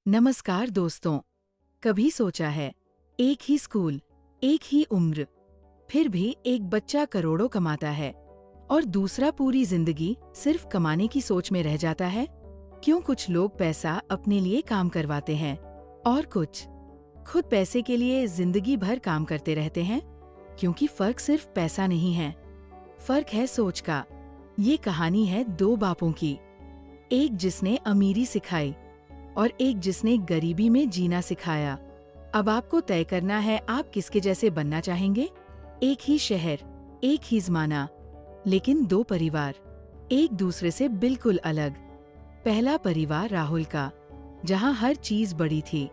नमस्कार दोस्तों। कभी सोचा है, एक ही स्कूल, एक ही उम्र, फिर भी एक बच्चा करोड़ों कमाता है और दूसरा पूरी जिंदगी सिर्फ कमाने की सोच में रह जाता है? क्यों कुछ लोग पैसा अपने लिए काम करवाते हैं और कुछ खुद पैसे के लिए जिंदगी भर काम करते रहते हैं? क्योंकि फर्क सिर्फ पैसा नहीं है, फर्क है सोच का। ये कहानी है दो बापों की, एक जिसने अमीरी सिखाई और एक जिसने गरीबी में जीना सिखाया। अब आपको तय करना है आप किसके जैसे बनना चाहेंगे। एक ही शहर, एक ही ज़माना, लेकिन दो परिवार एक दूसरे से बिल्कुल अलग। पहला परिवार राहुल का, जहां हर चीज बड़ी थी,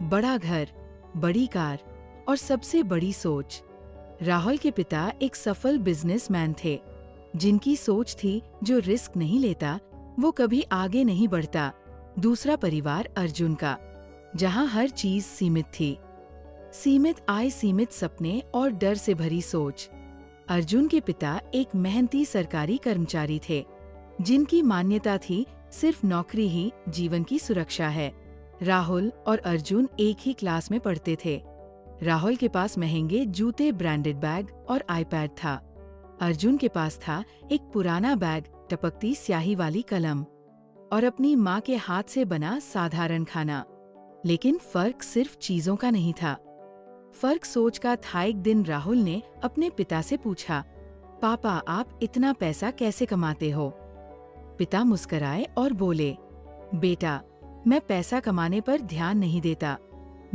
बड़ा घर, बड़ी कार और सबसे बड़ी सोच। राहुल के पिता एक सफल बिजनेसमैन थे, जिनकी सोच थी जो रिस्क नहीं लेता वो कभी आगे नहीं बढ़ता। दूसरा परिवार अर्जुन का, जहां हर चीज सीमित थी, सीमित आय, सीमित सपने और डर से भरी सोच। अर्जुन के पिता एक मेहनती सरकारी कर्मचारी थे, जिनकी मान्यता थी सिर्फ नौकरी ही जीवन की सुरक्षा है। राहुल और अर्जुन एक ही क्लास में पढ़ते थे। राहुल के पास महंगे जूते, ब्रांडेड बैग और आईपैड था। अर्जुन के पास था एक पुराना बैग, टपकती स्याही वाली कलम और अपनी माँ के हाथ से बना साधारण खाना। लेकिन फर्क सिर्फ चीजों का नहीं था, फर्क सोच का था। एक दिन राहुल ने अपने पिता से पूछा, पापा आप इतना पैसा कैसे कमाते हो? पिता मुस्कुराए और बोले, बेटा मैं पैसा कमाने पर ध्यान नहीं देता,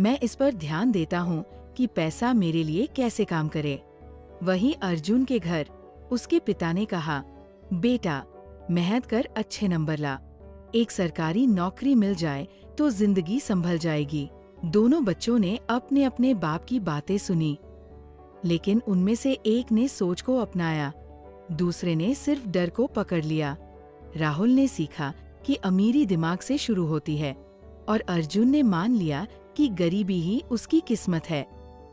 मैं इस पर ध्यान देता हूँ कि पैसा मेरे लिए कैसे काम करे। वहीं अर्जुन के घर उसके पिता ने कहा, बेटा मेहनत कर, अच्छे नंबर ला, एक सरकारी नौकरी मिल जाए तो जिंदगी संभल जाएगी। दोनों बच्चों ने अपने अपने बाप की बातें सुनी, लेकिन उनमें से एक ने सोच को अपनाया, दूसरे ने सिर्फ डर को पकड़ लिया। राहुल ने सीखा कि अमीरी दिमाग से शुरू होती है और अर्जुन ने मान लिया कि गरीबी ही उसकी किस्मत है।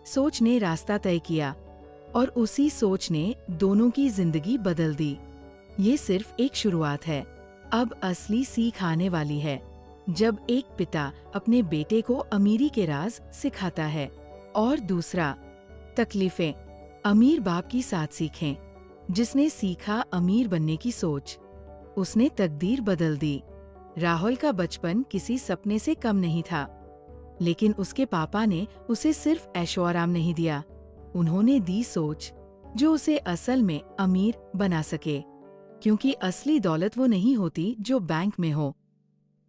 सोच ने रास्ता तय किया और उसी सोच ने दोनों की जिंदगी बदल दी। ये सिर्फ एक शुरुआत है, अब असली सीख आने वाली है, जब एक पिता अपने बेटे को अमीरी के राज सिखाता है और दूसरा तकलीफें अमीर बाप की साथ सीखें। जिसने सीखा अमीर बनने की सोच, उसने तकदीर बदल दी। राहुल का बचपन किसी सपने से कम नहीं था, लेकिन उसके पापा ने उसे सिर्फ ऐशो आराम नहीं दिया, उन्होंने दी सोच जो उसे असल में अमीर बना सके। क्योंकि असली दौलत वो नहीं होती जो बैंक में हो,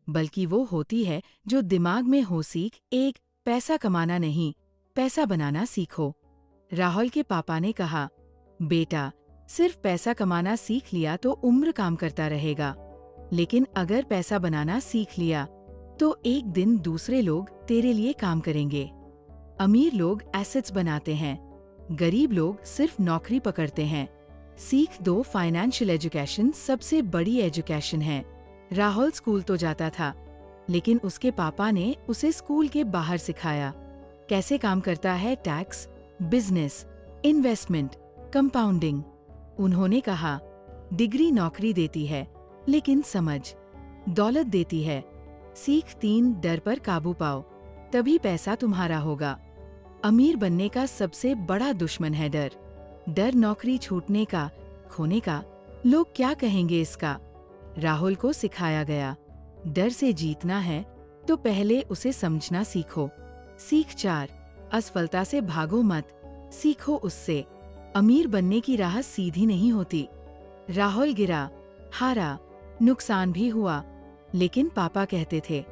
बल्कि वो होती है जो दिमाग में हो। सीख एक, पैसा कमाना नहीं, पैसा बनाना सीखो। राहुल के पापा ने कहा, बेटा सिर्फ पैसा कमाना सीख लिया तो उम्र काम करता रहेगा, लेकिन अगर पैसा बनाना सीख लिया तो एक दिन दूसरे लोग तेरे लिए काम करेंगे। अमीर लोग एसेट्स बनाते हैं, गरीब लोग सिर्फ नौकरी पकड़ते हैं। सीख दो, फाइनेंशियल एजुकेशन सबसे बड़ी एजुकेशन है। राहुल स्कूल तो जाता था, लेकिन उसके पापा ने उसे स्कूल के बाहर सिखाया कैसे काम करता है टैक्स, बिजनेस, इन्वेस्टमेंट, कंपाउंडिंग। उन्होंने कहा, डिग्री नौकरी देती है, लेकिन समझ दौलत देती है। सीख तीन, डर पर काबू पाओ, तभी पैसा तुम्हारा होगा। अमीर बनने का सबसे बड़ा दुश्मन है डर। डर नौकरी छूटने का, खोने का, लोग क्या कहेंगे इसका। राहुल को सिखाया गया, डर से जीतना है तो पहले उसे समझना सीखो। सीख चार, असफलता से भागो मत, सीखो उससे। अमीर बनने की राह सीधी नहीं होती। राहुल गिरा, हारा, नुकसान भी हुआ, लेकिन पापा कहते थे,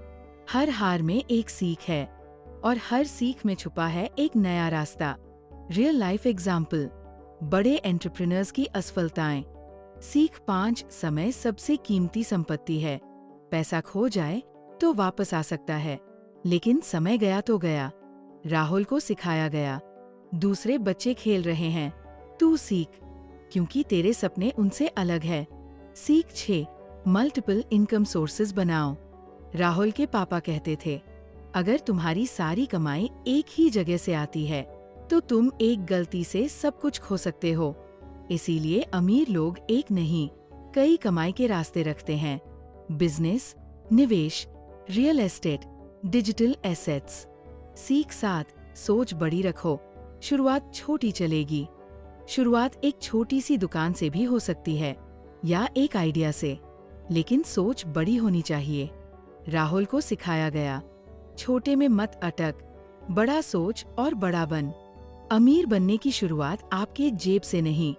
हर हार में एक सीख है और हर सीख में छुपा है एक नया रास्ता। रियल लाइफ एग्जाम्पल, बड़े एंटरप्रेन्योर्स की असफलताएं। सीख पाँच, समय सबसे कीमती संपत्ति है। पैसा खो जाए तो वापस आ सकता है, लेकिन समय गया तो गया। राहुल को सिखाया गया, दूसरे बच्चे खेल रहे हैं, तू सीख, क्योंकि तेरे सपने उनसे अलग है। सीख 6, मल्टीपल इनकम सोर्सेज बनाओ। राहुल के पापा कहते थे, अगर तुम्हारी सारी कमाई एक ही जगह से आती है तो तुम एक गलती से सब कुछ खो सकते हो। इसीलिए अमीर लोग एक नहीं, कई कमाई के रास्ते रखते हैं। बिजनेस, निवेश, रियल एस्टेट, डिजिटल एसेट्स। सीख साथ, सोच बड़ी रखो। शुरुआत छोटी चलेगी। शुरुआत एक छोटी सी दुकान से भी हो सकती है या एक आइडिया से, लेकिन सोच बड़ी होनी चाहिए। राहुल को सिखाया गया, छोटे में मत अटक, बड़ा सोच और बड़ा बन। अमीर बनने की शुरुआत आपके जेब से नहीं,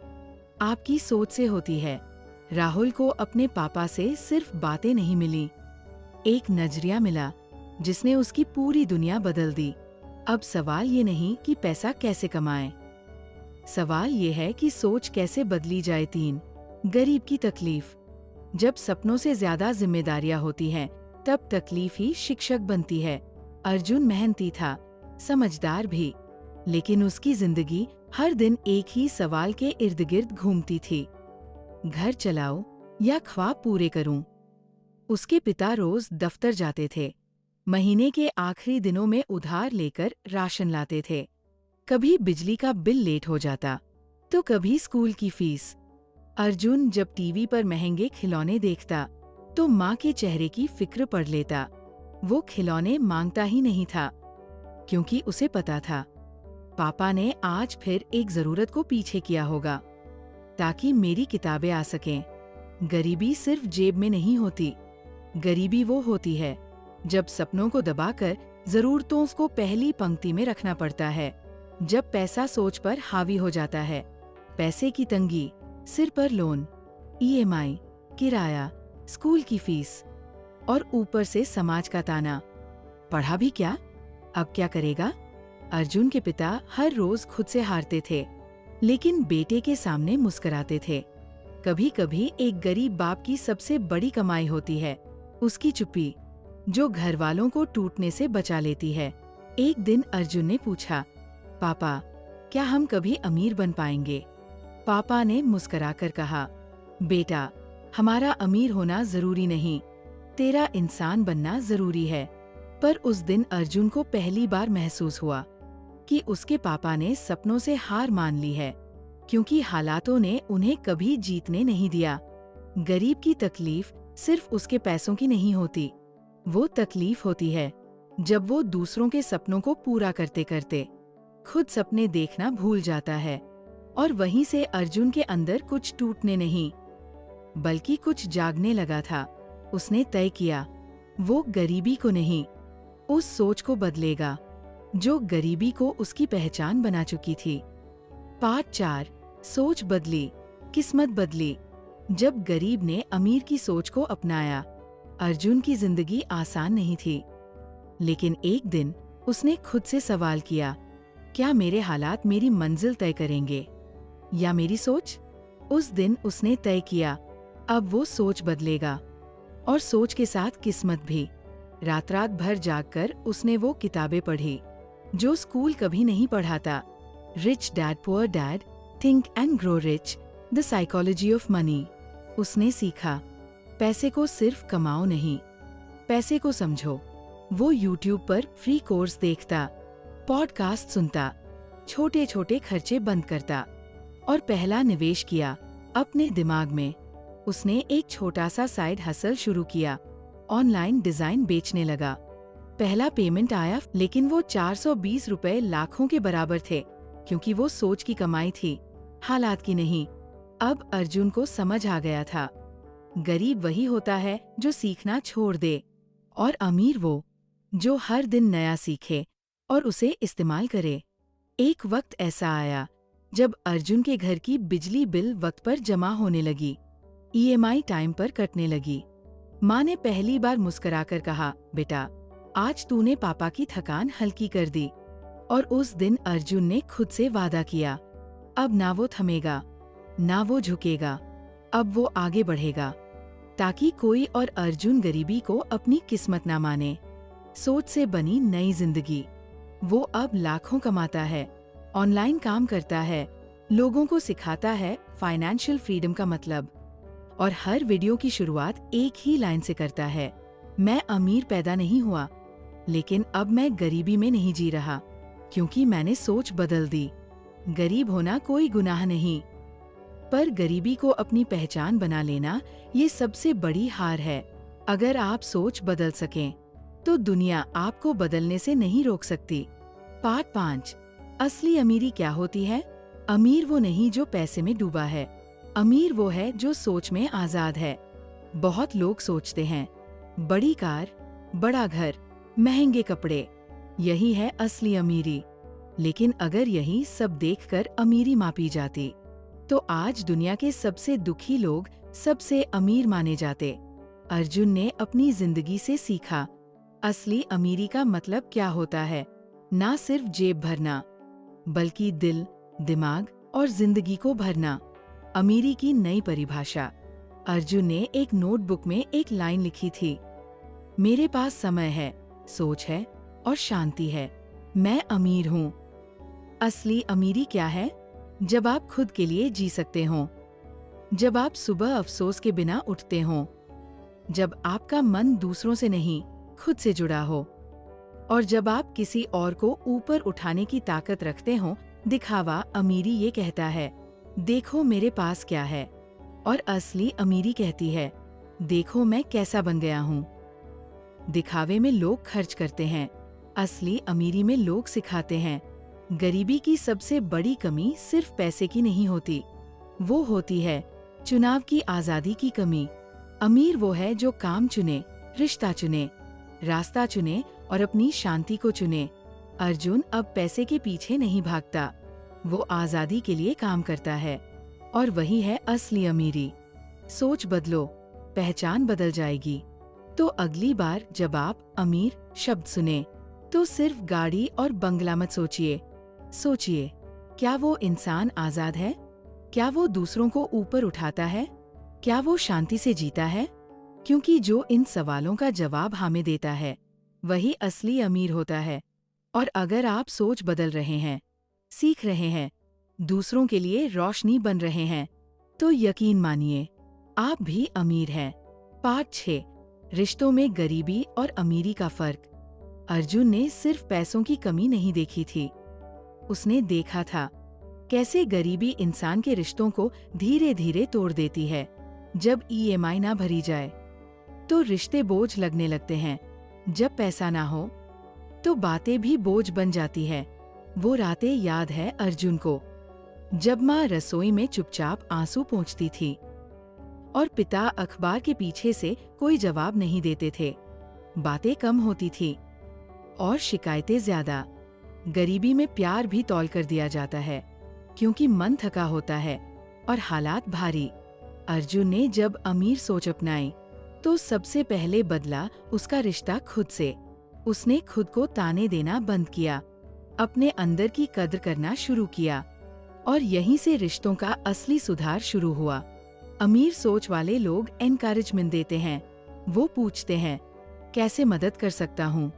आपकी सोच से होती है। राहुल को अपने पापा से सिर्फ बातें नहीं मिली, एक नजरिया मिला जिसने उसकी पूरी दुनिया बदल दी। अब सवाल ये नहीं कि पैसा कैसे कमाएं, सवाल ये है कि सोच कैसे बदली जाए। 3, गरीब की तकलीफ। जब सपनों से ज्यादा जिम्मेदारियां होती हैं, तब तकलीफ ही शिक्षक बनती है। अर्जुन मेहनती था, समझदार भी, लेकिन उसकी जिंदगी हर दिन एक ही सवाल के इर्द गिर्द घूमती थी, घर चलाऊं या ख्वाब पूरे करूं। उसके पिता रोज दफ्तर जाते थे, महीने के आखिरी दिनों में उधार लेकर राशन लाते थे। कभी बिजली का बिल लेट हो जाता, तो कभी स्कूल की फीस। अर्जुन जब टीवी पर महंगे खिलौने देखता, तो माँ के चेहरे की फिक्र पड़ लेता। वो खिलौने मांगता ही नहीं था, क्योंकि उसे पता था पापा ने आज फिर एक जरूरत को पीछे किया होगा, ताकि मेरी किताबें आ सकें। गरीबी सिर्फ जेब में नहीं होती, गरीबी वो होती है जब सपनों को दबाकर जरूरतों को पहली पंक्ति में रखना पड़ता है। जब पैसा सोच पर हावी हो जाता है, पैसे की तंगी, सिर पर लोन, ईएमआई, किराया, स्कूल की फीस और ऊपर से समाज का ताना, पढ़ा भी क्या, अब क्या करेगा। अर्जुन के पिता हर रोज खुद से हारते थे, लेकिन बेटे के सामने मुस्कुराते थे। कभी कभी एक गरीब बाप की सबसे बड़ी कमाई होती है उसकी चुप्पी, जो घर वालों को टूटने से बचा लेती है। एक दिन अर्जुन ने पूछा, पापा, क्या हम कभी अमीर बन पाएंगे? पापा ने मुस्कुराकर कहा, बेटा, हमारा अमीर होना जरूरी नहीं, तेरा इंसान बनना जरूरी है। पर उस दिन अर्जुन को पहली बार महसूस हुआ कि उसके पापा ने सपनों से हार मान ली है, क्योंकि हालातों ने उन्हें कभी जीतने नहीं दिया। गरीब की तकलीफ सिर्फ उसके पैसों की नहीं होती, वो तकलीफ होती है जब वो दूसरों के सपनों को पूरा करते करते खुद सपने देखना भूल जाता है। और वहीं से अर्जुन के अंदर कुछ टूटने नहीं, बल्कि कुछ जागने लगा था। उसने तय किया, वो गरीबी को नहीं, उस सोच को बदलेगा जो गरीबी को उसकी पहचान बना चुकी थी। पार्ट 4, सोच बदली, किस्मत बदली। जब गरीब ने अमीर की सोच को अपनाया, अर्जुन की जिंदगी आसान नहीं थी। लेकिन एक दिन उसने खुद से सवाल किया, क्या मेरे हालात मेरी मंजिल तय करेंगे या मेरी सोच? उस दिन उसने तय किया, अब वो सोच बदलेगा, और सोच के साथ किस्मत भी। रात रात भर जागकर उसने वो किताबें पढ़ी जो स्कूल कभी नहीं पढ़ाता। Rich dad poor dad, think and grow rich, the psychology of money. उसने सीखा, पैसे को सिर्फ कमाओ नहीं, पैसे को समझो। वो यूट्यूब पर फ्री कोर्स देखता, पॉडकास्ट सुनता, छोटे छोटे खर्चे बंद करता और पहला निवेश किया अपने दिमाग में। उसने एक छोटा सा साइड हसल शुरू किया, ऑनलाइन डिजाइन बेचने लगा। पहला पेमेंट आया, लेकिन वो 420 रुपए लाखों के बराबर थे, क्योंकि वो सोच की कमाई थी, हालात की नहीं। अब अर्जुन को समझ आ गया था, गरीब वही होता है जो सीखना छोड़ दे, और अमीर वो जो हर दिन नया सीखे और उसे इस्तेमाल करे। एक वक्त ऐसा आया जब अर्जुन के घर की बिजली बिल वक्त पर जमा होने लगी, ईएमआई टाइम पर कटने लगी। माँ ने पहली बार मुस्कुराकर कहा, बेटा, आज तूने पापा की थकान हल्की कर दी। और उस दिन अर्जुन ने खुद से वादा किया, अब ना वो थमेगा, ना वो झुकेगा, अब वो आगे बढ़ेगा, ताकि कोई और अर्जुन गरीबी को अपनी किस्मत ना माने। सोच से बनी नई जिंदगी। वो अब लाखों कमाता है, ऑनलाइन काम करता है, लोगों को सिखाता है फाइनेंशियल फ्रीडम का मतलब, और हर वीडियो की शुरुआत एक ही लाइन से करता है, मैं अमीर पैदा नहीं हुआ, लेकिन अब मैं गरीबी में नहीं जी रहा, क्योंकि मैंने सोच बदल दी। गरीब होना कोई गुनाह नहीं, पर गरीबी को अपनी पहचान बना लेना ये सबसे बड़ी हार है। अगर आप सोच बदल सकें तो दुनिया आपको बदलने से नहीं रोक सकती। पार्ट 5, असली अमीरी क्या होती है? अमीर वो नहीं जो पैसे में डूबा है, अमीर वो है जो सोच में आजाद है। बहुत लोग सोचते हैं बड़ी कार, बड़ा घर, महंगे कपड़े, यही है असली अमीरी। लेकिन अगर यही सब देखकर अमीरी मापी जाती तो आज दुनिया के सबसे दुखी लोग सबसे अमीर माने जाते। अर्जुन ने अपनी जिंदगी से सीखा असली अमीरी का मतलब क्या होता है। ना सिर्फ जेब भरना, बल्कि दिल, दिमाग और जिंदगी को भरना। अमीरी की नई परिभाषा। अर्जुन ने एक नोटबुक में एक लाइन लिखी थी, मेरे पास समय है, सोच है और शांति है, मैं अमीर हूँ। असली अमीरी क्या है? जब आप खुद के लिए जी सकते हो, जब आप सुबह अफसोस के बिना उठते हो, जब आपका मन दूसरों से नहीं खुद से जुड़ा हो, और जब आप किसी और को ऊपर उठाने की ताकत रखते हो। दिखावा अमीरी ये कहता है, देखो मेरे पास क्या है, और असली अमीरी कहती है, देखो मैं कैसा बन गया हूँ। दिखावे में लोग खर्च करते हैं, असली अमीरी में लोग सिखाते हैं। गरीबी की सबसे बड़ी कमी सिर्फ पैसे की नहीं होती, वो होती है चुनाव की आजादी की कमी। अमीर वो है जो काम चुने, रिश्ता चुने, रास्ता चुने और अपनी शांति को चुने। अर्जुन अब पैसे के पीछे नहीं भागता, वो आजादी के लिए काम करता है, और वही है असली अमीरी। सोच बदलो, पहचान बदल जाएगी। तो अगली बार जब आप अमीर शब्द सुने तो सिर्फ गाड़ी और बंगला मत सोचिए। सोचिए, क्या वो इंसान आजाद है? क्या वो दूसरों को ऊपर उठाता है? क्या वो शांति से जीता है? क्योंकि जो इन सवालों का जवाब हमें देता है, वही असली अमीर होता है। और अगर आप सोच बदल रहे हैं, सीख रहे हैं, दूसरों के लिए रोशनी बन रहे हैं, तो यकीन मानिए, आप भी अमीर हैं। पार्ट 6, रिश्तों में गरीबी और अमीरी का फर्क। अर्जुन ने सिर्फ पैसों की कमी नहीं देखी थी, उसने देखा था कैसे गरीबी इंसान के रिश्तों को धीरे धीरे तोड़ देती है। जब ईएमआई ना भरी जाए तो रिश्ते बोझ लगने लगते हैं, जब पैसा ना हो तो बातें भी बोझ बन जाती है। वो रातें याद है अर्जुन को, जब माँ रसोई में चुपचाप आंसू पोंछती थी और पिता अखबार के पीछे से कोई जवाब नहीं देते थे। बातें कम होती थी और शिकायतें ज्यादा। गरीबी में प्यार भी तौल कर दिया जाता है, क्योंकि मन थका होता है और हालात भारी। अर्जुन ने जब अमीर सोच अपनाई तो सबसे पहले बदला उसका रिश्ता खुद से। उसने खुद को ताने देना बंद किया, अपने अंदर की कद्र करना शुरू किया, और यहीं से रिश्तों का असली सुधार शुरू हुआ। अमीर सोच वाले लोग एनकरेजमेंट देते हैं, वो पूछते हैं कैसे मदद कर सकता हूँ।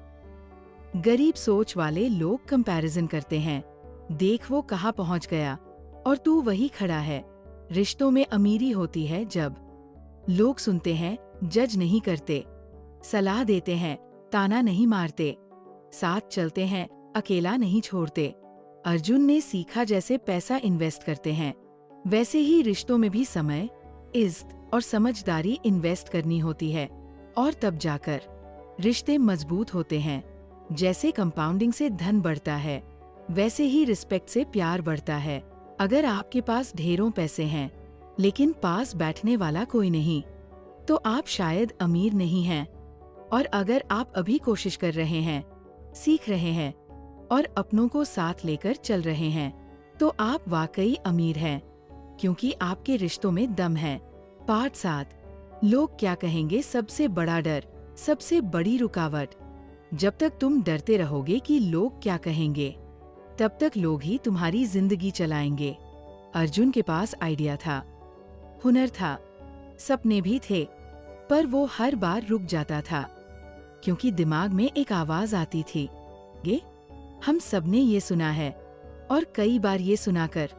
गरीब सोच वाले लोग कंपैरिजन करते हैं, देख वो कहाँ पहुँच गया और तू वही खड़ा है। रिश्तों में अमीरी होती है जब लोग सुनते हैं, जज नहीं करते, सलाह देते हैं, ताना नहीं मारते, साथ चलते हैं, अकेला नहीं छोड़ते। अर्जुन ने सीखा जैसे पैसा इन्वेस्ट करते हैं, वैसे ही रिश्तों में भी समय, इज्जत और समझदारी इन्वेस्ट करनी होती है, और तब जाकर रिश्ते मजबूत होते हैं। जैसे कंपाउंडिंग से धन बढ़ता है, वैसे ही रिस्पेक्ट से प्यार बढ़ता है। अगर आपके पास ढेरों पैसे हैं लेकिन पास बैठने वाला कोई नहीं, तो आप शायद अमीर नहीं हैं। और अगर आप अभी कोशिश कर रहे हैं, सीख रहे हैं और अपनों को साथ लेकर चल रहे हैं, तो आप वाकई अमीर हैं, क्योंकि आपके रिश्तों में दम है। पार्ट 7, लोग क्या कहेंगे सबसे बड़ा डर, सबसे बड़ी रुकावट। जब तक तुम डरते रहोगे कि लोग क्या कहेंगे, तब तक लोग ही तुम्हारी जिंदगी चलाएंगे। अर्जुन के पास आइडिया था, हुनर था, सपने भी थे, पर वो हर बार रुक जाता था, क्योंकि दिमाग में एक आवाज आती थी, ये हम सबने ये सुना है, और कई बार ये सुनाकर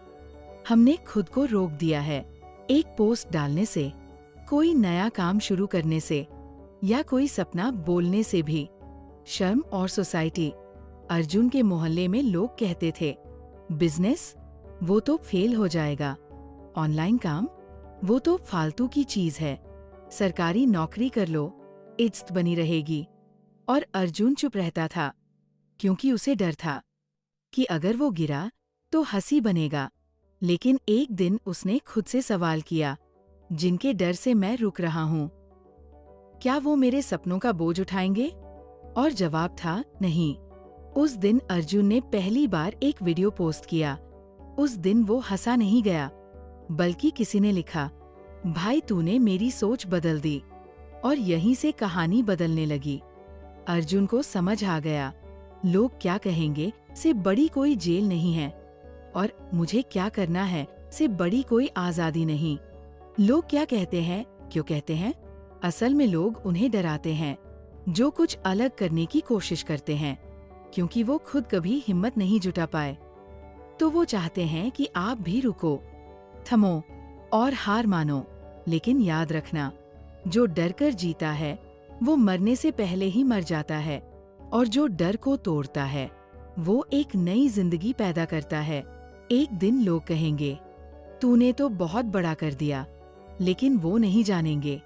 हमने खुद को रोक दिया है। एक पोस्ट डालने से, कोई नया काम शुरू करने से, या कोई सपना बोलने से भी शर्म और सोसाइटी। अर्जुन के मोहल्ले में लोग कहते थे, बिजनेस वो तो फेल हो जाएगा, ऑनलाइन काम वो तो फालतू की चीज है, सरकारी नौकरी कर लो, इज्जत बनी रहेगी। और अर्जुन चुप रहता था, क्योंकि उसे डर था कि अगर वो गिरा तो हंसी बनेगा। लेकिन एक दिन उसने खुद से सवाल किया, जिनके डर से मैं रुक रहा हूँ, क्या वो मेरे सपनों का बोझ उठाएंगे? और जवाब था नहीं। उस दिन अर्जुन ने पहली बार एक वीडियो पोस्ट किया। उस दिन वो हंसा नहीं गया, बल्कि किसी ने लिखा, भाई तूने मेरी सोच बदल दी। और यहीं से कहानी बदलने लगी। अर्जुन को समझ आ गया, लोग क्या कहेंगे से बड़ी कोई जेल नहीं है, और मुझे क्या करना है से बड़ी कोई आजादी नहीं। लोग क्या कहते हैं, क्यों कहते हैं? असल में लोग उन्हें डराते हैं जो कुछ अलग करने की कोशिश करते हैं, क्योंकि वो खुद कभी हिम्मत नहीं जुटा पाए। तो वो चाहते हैं कि आप भी रुको, थमो और हार मानो। लेकिन याद रखना, जो डर कर जीता है वो मरने से पहले ही मर जाता है, और जो डर को तोड़ता है वो एक नई जिंदगी पैदा करता है। एक दिन लोग कहेंगे, तूने तो बहुत बड़ा कर दिया, लेकिन वो नहीं जानेंगे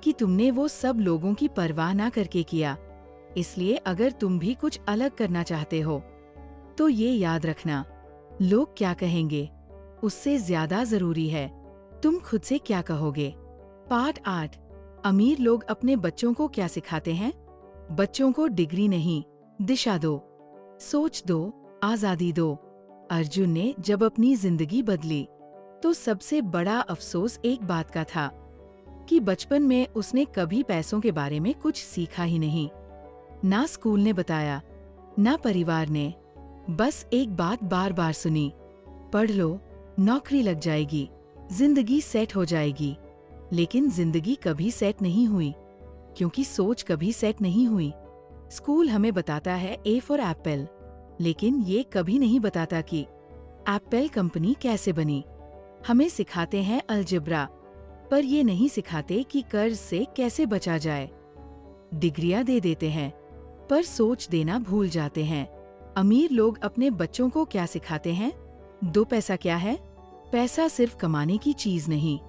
कि तुमने वो सब लोगों की परवाह ना करके किया। इसलिए अगर तुम भी कुछ अलग करना चाहते हो तो ये याद रखना, लोग क्या कहेंगे उससे ज्यादा जरूरी है तुम खुद से क्या कहोगे। पार्ट 8। अमीर लोग अपने बच्चों को क्या सिखाते हैं? बच्चों को डिग्री नहीं, दिशा दो, सोच दो, आजादी दो। अर्जुन ने जब अपनी जिंदगी बदली तो सबसे बड़ा अफसोस एक बात का था कि बचपन में उसने कभी पैसों के बारे में कुछ सीखा ही नहीं। ना स्कूल ने बताया, ना परिवार ने, बस एक बात बार बार सुनी, पढ़ लो, नौकरी लग जाएगी, जिंदगी सेट हो जाएगी। लेकिन जिंदगी कभी सेट नहीं हुई, क्योंकि सोच कभी सेट नहीं हुई। स्कूल हमें बताता है ए फॉर एप्पल, लेकिन ये कभी नहीं बताता कि एप्पल कंपनी कैसे बनी। हमें सिखाते हैं अलजेब्रा, पर ये नहीं सिखाते कि कर्ज से कैसे बचा जाए। डिग्रियां दे देते हैं, पर सोच देना भूल जाते हैं। अमीर लोग अपने बच्चों को क्या सिखाते हैं? दो पैसा क्या है? पैसा सिर्फ कमाने की चीज नहीं,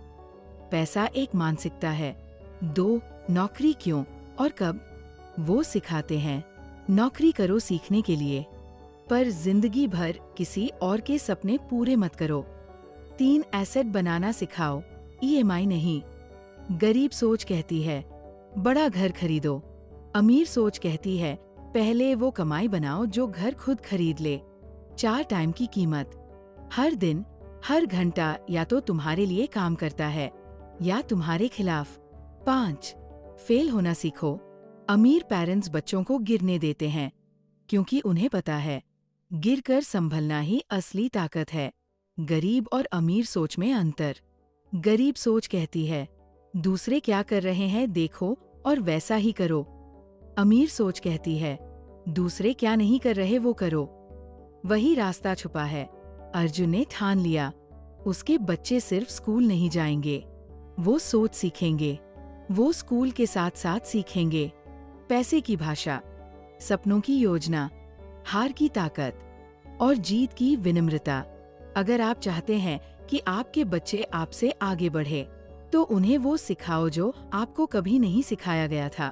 पैसा एक मानसिकता है। दो, नौकरी क्यों और कब? वो सिखाते हैं, नौकरी करो सीखने के लिए, पर जिंदगी भर किसी और के सपने पूरे मत करो। तीन, एसेट बनाना सिखाओ, ईएमआई नहीं। गरीब सोच कहती है बड़ा घर खरीदो, अमीर सोच कहती है पहले वो कमाई बनाओ जो घर खुद खरीद ले। 4 टाइम की कीमत, हर दिन हर घंटा या तो तुम्हारे लिए काम करता है या तुम्हारे खिलाफ। 5, फेल होना सीखो। अमीर पेरेंट्स बच्चों को गिरने देते हैं, क्योंकि उन्हें पता है गिरकर संभलना ही असली ताकत है। गरीब और अमीर सोच में अंतर। गरीब सोच कहती है दूसरे क्या कर रहे हैं देखो और वैसा ही करो। अमीर सोच कहती है दूसरे क्या नहीं कर रहे वो करो। वही रास्ता छुपा है। अर्जुन ने ठान लिया, उसके बच्चे सिर्फ स्कूल नहीं जाएंगे, वो सोच सीखेंगे। वो स्कूल के साथ साथ सीखेंगे पैसे की भाषा, सपनों की योजना, हार की ताकत और जीत की विनम्रता। अगर आप चाहते हैं कि आपके बच्चे आपसे आगे बढ़े, तो उन्हें वो सिखाओ जो आपको कभी नहीं सिखाया गया था।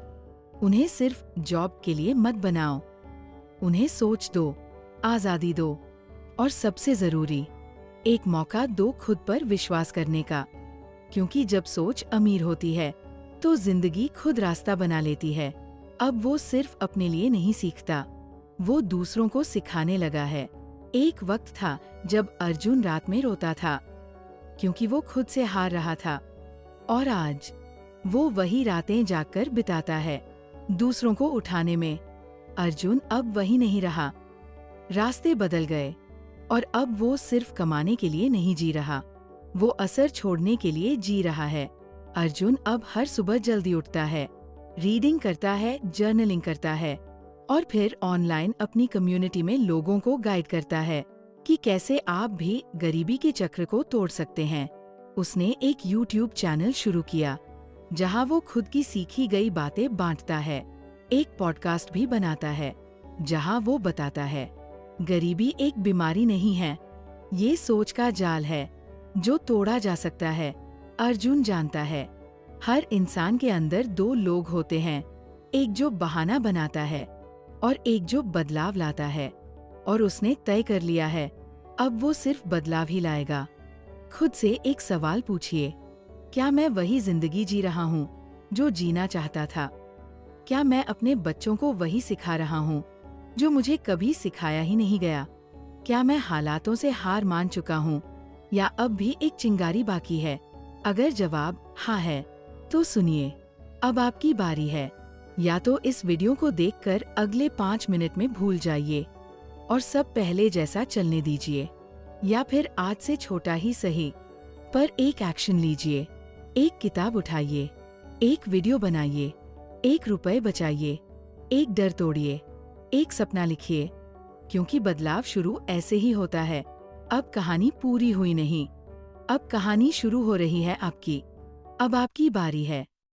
उन्हें सिर्फ जॉब के लिए मत बनाओ, उन्हें सोच दो, आजादी दो, और सबसे जरूरी एक मौका दो खुद पर विश्वास करने का। क्योंकि जब सोच अमीर होती है तो जिंदगी खुद रास्ता बना लेती है। अब वो सिर्फ अपने लिए नहीं सीखता, वो दूसरों को सिखाने लगा है। एक वक्त था जब अर्जुन रात में रोता था, क्योंकि वो खुद से हार रहा था, और आज वो वही रातें जागकर बिताता है, दूसरों को उठाने में। अर्जुन अब वही नहीं रहा, रास्ते बदल गए, और अब वो सिर्फ कमाने के लिए नहीं जी रहा, वो असर छोड़ने के लिए जी रहा है। अर्जुन अब हर सुबह जल्दी उठता है, रीडिंग करता है, जर्नलिंग करता है, और फिर ऑनलाइन अपनी कम्युनिटी में लोगों को गाइड करता है कि कैसे आप भी गरीबी के चक्र को तोड़ सकते हैं। उसने एक YouTube चैनल शुरू किया, जहां वो खुद की सीखी गई बातें बांटता है। एक पॉडकास्ट भी बनाता है, जहां वो बताता है गरीबी एक बीमारी नहीं है, ये सोच का जाल है जो तोड़ा जा सकता है। अर्जुन जानता है हर इंसान के अंदर 2 लोग होते हैं, एक जो बहाना बनाता है और एक जो बदलाव लाता है। और उसने तय कर लिया है, अब वो सिर्फ बदलाव ही लाएगा। खुद से एक सवाल पूछिए, क्या मैं वही जिंदगी जी रहा हूँ जो जीना चाहता था? क्या मैं अपने बच्चों को वही सिखा रहा हूँ जो मुझे कभी सिखाया ही नहीं गया? क्या मैं हालातों से हार मान चुका हूँ या अब भी एक चिंगारी बाकी है? अगर जवाब हाँ है तो सुनिए, अब आपकी बारी है। या तो इस वीडियो को देखकर अगले 5 मिनट में भूल जाइए और सब पहले जैसा चलने दीजिए, या फिर आज से छोटा ही सही पर एक एक्शन लीजिए। एक किताब उठाइए, एक वीडियो बनाइए, 1 रुपए बचाइए, एक डर तोड़िए, एक सपना लिखिए, क्योंकि बदलाव शुरू ऐसे ही होता है। अब कहानी पूरी हुई नहीं, अब कहानी शुरू हो रही है आपकी। अब आपकी बारी है।